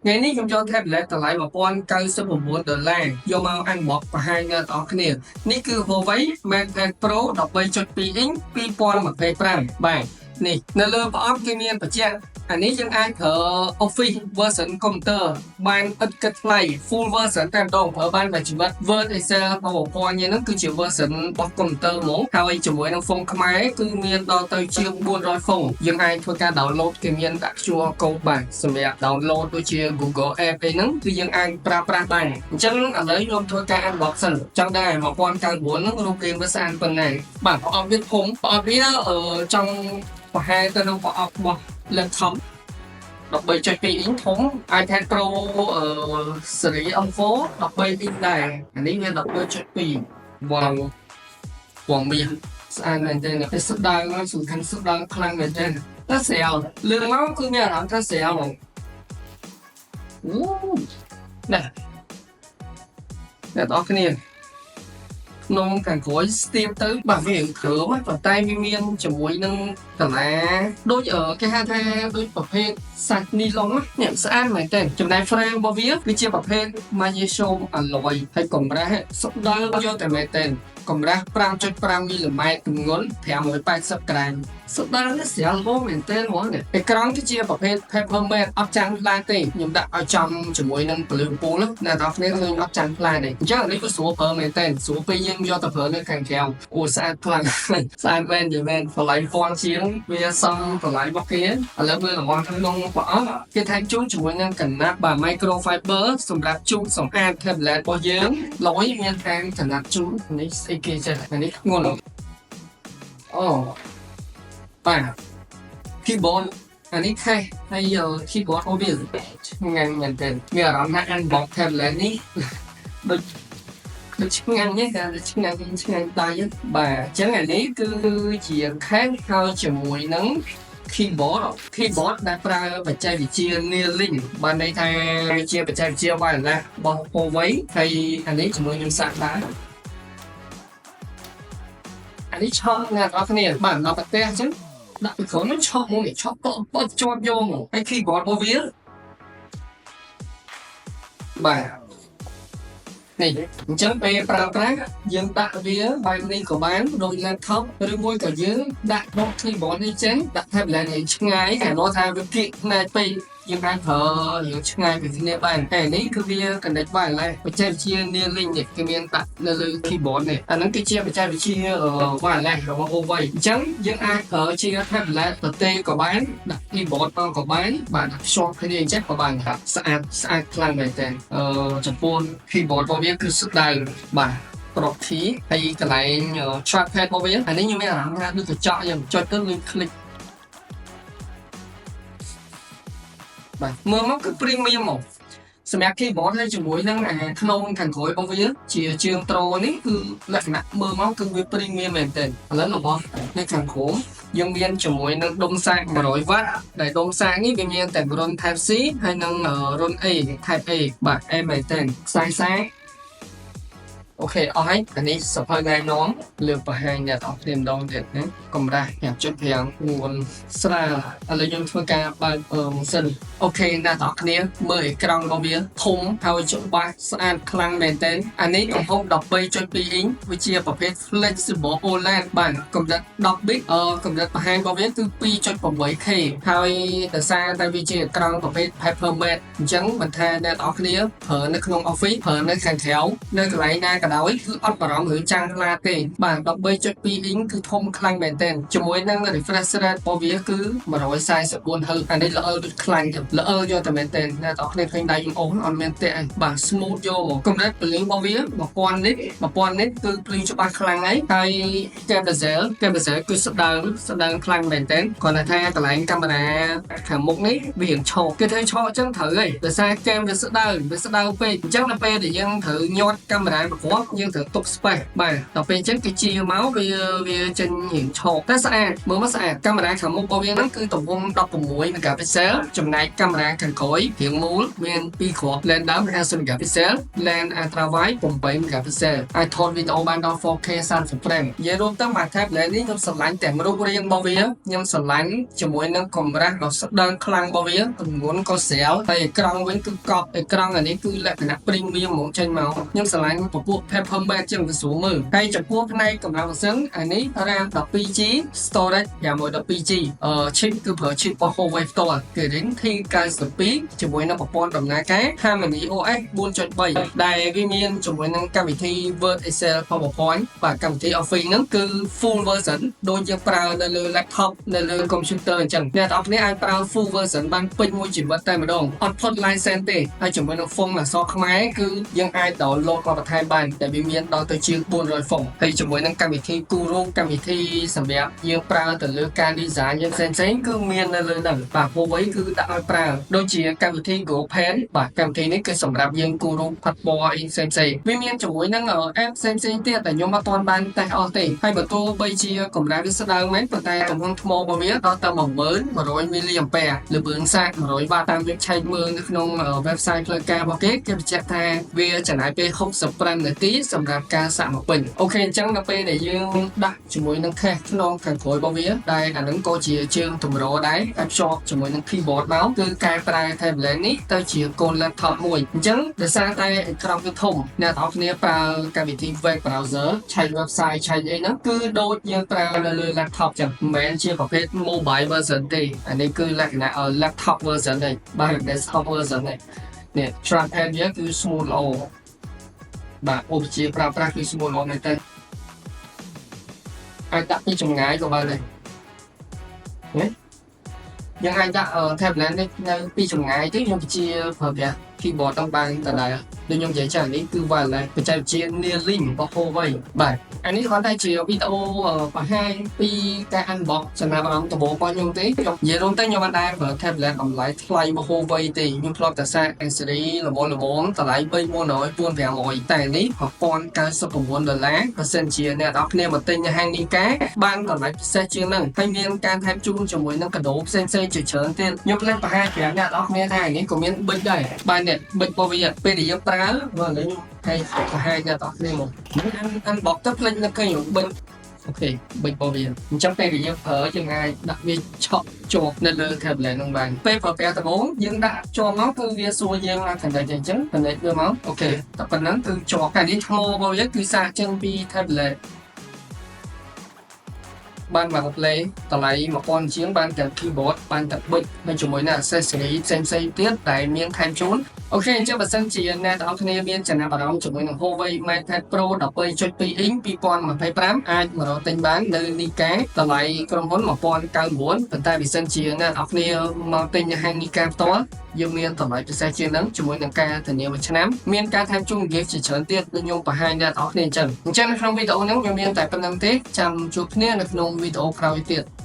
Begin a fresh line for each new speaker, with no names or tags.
ngàyនេះខ្ញុំយក tablet តម្លៃ$1099យកមក unbox បង្ហាញដល់អ្នកគ្នានេះគឺ Huawei MatePad Pro 13.2 inch 2025បាទនេះនៅលើប្រអប់គេមានបញ្ជាក់អានេះយើងអាចប្រើ Office version computer បានឥតគិតថ្លៃ full version តែម្ដងប្រើបានមួយជីវិត Word Excel PowerPoint ហ្នឹងគឺជា version របស់ computer ហ្មងហើយជាមួយនឹង font ខ្មែរគឺមានដល់ទៅជាង400 font យើងអាចធ្វើការ download គេមានដាក់ QR code បាទសម្រាប់ download ដូចជា Google App អីហ្នឹងគឺយើងអាចប្រើប្រាស់បានអញ្ចឹងឥឡូវខ្ញុំធ្វើការ unbox សិនចង់ដែរ1099ហ្នឹងរូបរាងវាស្អាតប៉ុណ្ណាបាទប្រអប់វាធំប្រអប់វាចង់ប្រហែលទៅនឹងប្រអប់របស់ laptop 13.2 inch ធំ iPad Pro Series M4 13 inch ដែរអានេះវា 13.2 វ៉ាវពងមាសស្អាតមែនទែនតែស្ដើងសំខាន់ស្ដើងខ្លាំងមែនទែនតែស្រាលលឿនមកគឺមានអារម្មណ៍ថាស្រាលហ្មងអូនេះអ្នកនរគ្នាក្នុងខាងក្រោយស្ទាបទៅបាទវាគ្រើមប៉ុន្តែវាមានជាមួយនឹងកាឡាដូចគេហៅថាដូចប្រភេទសាច់នីឡុងនេះស្អាតមែនទែនចំណែក frame របស់វាគឺជាប្រភេទ magnesium alloy ហើយកម្រាស់សុទ្ធដល់យកតែមែនទែនកម្រាស់ 5.5 មីលីម៉ែត្រទម្ងន់580ក្រាមសុទ្ធដល់នេះស្រាលហូរមែនទែនហ្មងអេក្រង់គឺជាប្រភេទ paper matte អត់ចាំងផ្លាទេខ្ញុំដាក់ឲ្យចំជាមួយនឹងពលឺពូលអ្នកនរគ្នាឃើញអត់ចាំងផ្លាទេអញ្ចឹងនេះក៏ស្រួលប្រើមែនទែនស្រួលពេលយើងយកទៅប្រើនៅខាងក្រៅអូស្អាតខ្លាំងស្អាតមែនយីមែនតម្លៃហ្វនជាងវាសមតម្លៃរបស់គេឥឡូវមើលរង្វាន់ក្នុងប្រអប់គេថែមជូនជាមួយនឹងកណាត់បាទ microfiber សម្រាប់ជូតសម្អាត tablet របស់យើងឡយមានថែមកណាត់ជូតនេះស្អីគេចេះអានេះធ្ងន់អូបាទ keyboard អានេះខេះហើយ keyboard របស់វាឆ្ងាញ់មែនទែនមានអារម្មណ៍ថា unbox tablet នេះដូចឆ្ងាញ់ទេតែឆ្ងាញ់ដៃបាទអញ្ចឹងអានេះគឺជាខេះហើយជាមួយនឹង keyboard ដែលប្រើបច្ចេកវិទ្យា Neuralink បានន័យថាវាជាបច្ចេកវិទ្យា wireless របស់ Huawei ហើយអានេះជាមួយនឹងសាក់ដែរអានេះឆក់អ្នកនរគ្នាបាទដល់ប្រទេសអញ្ចឹងដាក់ពីក្រោយនោះឆក់មកនេះឆក់បត់ជាប់យកមកហើយ keyboard របស់វាបាទនេះអញ្ចឹងពេលប្រើប្រាស់យើងដាក់វាបែបនេះក៏បានដូច laptop ឬមួយក៏យើងដាក់ដុស keyboard នេះចេញដាក់ tablet នេះឆ្ងាយគេnóiថាវាគៀកផ្នែកពេកយើងអាចប្រើយើងឆ្ងាយពីគ្នាបានតែនេះគឺវា connect wireless បច្ចេកវិទ្យា Neuralink នេះគេមានដាក់នៅលើ keyboard នេះអាហ្នឹងគឺជាបច្ចេកវិទ្យា wireless របស់ Huawei អញ្ចឹងយើងអាចប្រើជា tablet ប្រទេសក៏បានដាក់ keyboard មកក៏បានបាទដាក់ភ្ជាប់គ្នាអញ្ចឹងក៏បានครับស្អាតខ្លាំងមែនតើចំពោះ keyboard របស់វាគឺស្ដើងបាទប្រុសធីហើយកន្លែង trackpad របស់វាអានេះខ្ញុំមានអារម្មណ៍ថាដូចកញ្ចក់យើងចុចទៅលើ click បាទមើលមកគឺ premium មកសម្រាប់ keyboard ហើយជាមួយនឹងក្នុងខាងក្រោយរបស់វាជាជើងត្រូនេះគឺលក្ខណៈមើលមកគឺវា premium មែនទែនឥឡូវរបស់នៅខាងក្រោមយើងមានជាមួយនឹងដុំសាក100 W ដែលដុំសាកនេះវាមានតែរុន Type C ហើយនឹងរុន A Type A បាទ A មែនទែនខ្សែសាកអូខេអស់ហើយអានេះសភៅណែនាំលើបង្ហាញអ្នកនរគ្នាម្ដងទៀតណាកម្រាស់ 5.5 នួនស្រាលឥឡូវយើងធ្វើការបើកម៉ាស៊ីនអូខេអ្នកនរគ្នាមើលអេក្រង់របស់វាធំហើយច្បាស់ស្អាតខ្លាំងមែនទែនអានេះទំហំ 13.2 inch វាជាប្រភេទ flexible OLED បាទកម្រិត10 bit កម្រិតបង្ហាញរបស់វាគឺ 2.8K ហើយដោយសារតែវាជាអេក្រង់ប្រភេទ paper matte អញ្ចឹងមិនថាអ្នកនរគ្នាប្រើនៅក្នុង office ប្រើនៅខាងក្រៅនៅកន្លែងណាក៏ដោយគឺអត់បារម្ភរឿងចាំងខ្លាទេបាទ 13.2 inch គឺធំខ្លាំងមែនទែនជាមួយនឹង refresh rate របស់វាគឺ 144 Hz អានេះល្អដូចខ្លាំងល្អយកតែមែនទែនអ្នកនរគ្នាឃើញដៃខ្ញុំអូនអត់មានទេបាទ smooth យកមកកម្រិតពលឺរបស់វា1000 nit គឺភ្លឺច្បាស់ខ្លាំងហើយ camera គឺស្ដើងខ្លាំងមែនទែនគាត់ថាកន្លែងកាមេរ៉ាខាងមុខនេះវារៀងឆោគេធ្វើឆោអញ្ចឹងត្រូវហើយដោយសារ camera វាស្ដើងពេកអញ្ចឹងដល់ពេលដែលយើងត្រូវញាត់កាមេរ៉ាប្រព័ន្ធ មកយើងត្រូវទុក space បាទដល់ពេលអញ្ចឹងគេជាមកវាចេញរៀងឆោតតែស្អាតមើលមកស្អាតកាមេរ៉ាខាងមុខរបស់វាហ្នឹងគឺទំហំ16 megapixel ចំណែកកាមេរ៉ាខាងក្រោយរាងមូលមាន2គ្រាប់ lens ដើម50 megapixel lens ultra wide 8 megapixel អាចថតវីដេអូបានដល់ 4K 30 frame និយាយរួមទៅបាទ tablet នេះខ្ញុំស្រឡាញ់តែរូបរាងរបស់វាខ្ញុំស្រឡាញ់ជាមួយនឹងកម្រាស់ដ៏ស្ដើងខ្លាំងរបស់វាទម្ងន់ក៏ស្រាលហើយអេក្រង់វិញគឺកប់អេក្រង់អានេះគឺលក្ខណៈ premium ហ្មងចេញមកខ្ញុំស្រឡាញ់ពពួក Papermate ជាងវាស្រួលមើលហើយចំពោះផ្នែកកម្លាំងម៉ាស៊ីនអានេះ RAM 12GB storage យ៉ាងមួយ 12GB chip គឺប្រើ chip របស់ Huawei ផ្ទាល់គឺ Kirin T92 ជាមួយនឹងប្រព័ន្ធដំណើរការ Harmony OS 4.3 ដែលវាមានជាមួយនឹងកម្មវិធី Word Excel PowerPoint បាទកម្មវិធី Office ហ្នឹងគឺ full version ដូចយើងប្រើនៅលើ laptop នៅលើ computer អញ្ចឹងអ្នកទាំងអស់គ្នាអាចប្រើ full version បានពេញមួយជីវិតតែម្ដងអត់ផុត license ទេហើយជាមួយនឹង font អក្សរខ្មែរគឺយើងអាច download មកបន្ថែមបានតែវាមានដល់ទៅជាង400 font ហើយជាមួយនឹងកម្មវិធី Guru កម្មវិធីសម្រាប់យើងប្រើទៅលើការ design យើងផ្សេងៗគឺមាននៅលើហ្នឹងបាទ Huawei គឺដាក់ឲ្យប្រើដូចជាកម្មវិធី Go Pen បាទកម្មវិធីនេះគឺសម្រាប់យើង Guru ផាត់ពណ៌អីផ្សេងៗវាមានជាមួយនឹង app ផ្សេងៗទៀតតែខ្ញុំអត់ទាន់បានតេស្តអស់ទេហើយបើទោះបីជាកម្រាស់វាស្ដើងមែនប៉ុន្តែទំហំថ្មរបស់វាដល់ទៅ 10100 milliampere ល្បឿនសាក100 វ៉ាត់តាមយើងឆែកមើលនៅក្នុង website ផ្លូវការរបស់គេបញ្ជាក់ថាវាចំណាយពេល65នាទីសម្រាប់ការសាកមកពេញអូខេអញ្ចឹងដល់ពេលដែលយើងដាក់ជាមួយនឹង case ក្នុងខាងក្រោយរបស់វាដែលអានឹងក៏ជាជើងទម្រដែរតែភ្ជាប់ជាមួយនឹង keyboard មកគឺកែប្រែ tablet នេះទៅជាកូន laptop មួយអញ្ចឹងដោយសារតែអេក្រង់វាធំអ្នកទាំងអស់គ្នាប្រើកម្មវិធី web browser ឆែក website ឆែកអីហ្នឹងគឺដូចយើងប្រើនៅលើ laptop ចឹងមិនមែនជាប្រភេទ mobile version ទេអានេះគឺលក្ខណៈ laptop version ទេបាទ desktop version ទេនេះ trackpad វាគឺ smooth ល្អបាទឧបជាប្រើប្រាស់គឺ smooth ល្អមែនតើអាចដាក់ពីចម្ងាយក៏បានដែរណាយើងអាចដាក់ tablet នេះនៅពីចម្ងាយទៅខ្ញុំជាប្រើប្រាស់ keyboard ต้องបានតដែរដូចខ្ញុំនិយាយចាស់នេះគឺ wireless បច្ចេកវិទ្យា Neuralink របស់ Huawei បាទអានេះគាត់តែជាវីដេអូបង្ហាញពីការ unbox ចំណាប់អារម្មណ៍ដំបូងរបស់ខ្ញុំទេខ្ញុំនិយាយរួមទៅខ្ញុំមិនដែលប្រើ tablet តម្លៃថ្លៃរបស់ Huawei ទេខ្ញុំធ្លាប់តែសាក accessory ល្មមតម្លៃ3400 4500តែនេះ$1099បើសិនជាអ្នកនរគ្នាមកទិញនៅហាងនីកាបានតម្លៃពិសេសជាងហ្នឹងហើយមានការថែមជូនជាមួយនឹងកាដូផ្សេងៗជាច្រើនទៀតខ្ញុំនឹងបង្ហាញប្រាប់អ្នកនរគ្នាថានេះក៏មានប៊ិចដែរបាទអ្នកប៊ិចរបស់វាពេលដែលយើងប្រើបើឥឡូវខ្ញុំให้បង្ហាញអ្នកនរគ្នាមកunbox ទៅផ្លេចនៅឃើញប៊ិចអូខេប៊ិចរបស់វាអញ្ចឹងពេលដែលយើងប្រើយើងអាចដាក់វាឆក់ជាប់នៅលើ tablet ហ្នឹងបានពេលប្រើប្រាស់ដំបូងយើងដាក់ជាប់មកគឺវាសួរយើងថាកណ្ដិចអញ្ចឹងកណ្ដិចវាមកអូខេតែប៉ុណ្ណឹងគឺជាប់តែនេះថ្មរបស់វាគឺសាកចេញពី tablet បានមក play តម្លៃ1000ជាងបានតែ keyboard បានតែប៊ិចហើយជាមួយនឹង accessory ផ្សេងៗទៀតដែលមានថែមជូនអូខេអញ្ចឹងបើសិនជាអ្នកទាំងអស់គ្នាមានចំណាប់អារម្មណ៍ជាមួយនឹង Huawei MatePad Pro 12.2 inch 2025អាចមករកទិញបាននៅ Nika តម្លៃក្រុមហ៊ុន1099ប៉ុន្តែបើសិនជាអ្នកទាំងអស់គ្នាមកទិញនៅហាង Nika ផ្ទាល់យើងមានតម្លៃពិសេសជាងហ្នឹងជាមួយនឹងការធានាមួយឆ្នាំមានការថែមជូន gift ជាច្រើនទៀតដូចខ្ញុំបង្ហាញអ្នកទាំងអស់គ្នាអញ្ចឹងនៅក្នុងវីដេអូហ្នឹងខ្ញុំមានតែប៉ុណ្្នឹងទេចាំជួបគ្នានៅក្នុងវីដេអូក្រោយទៀត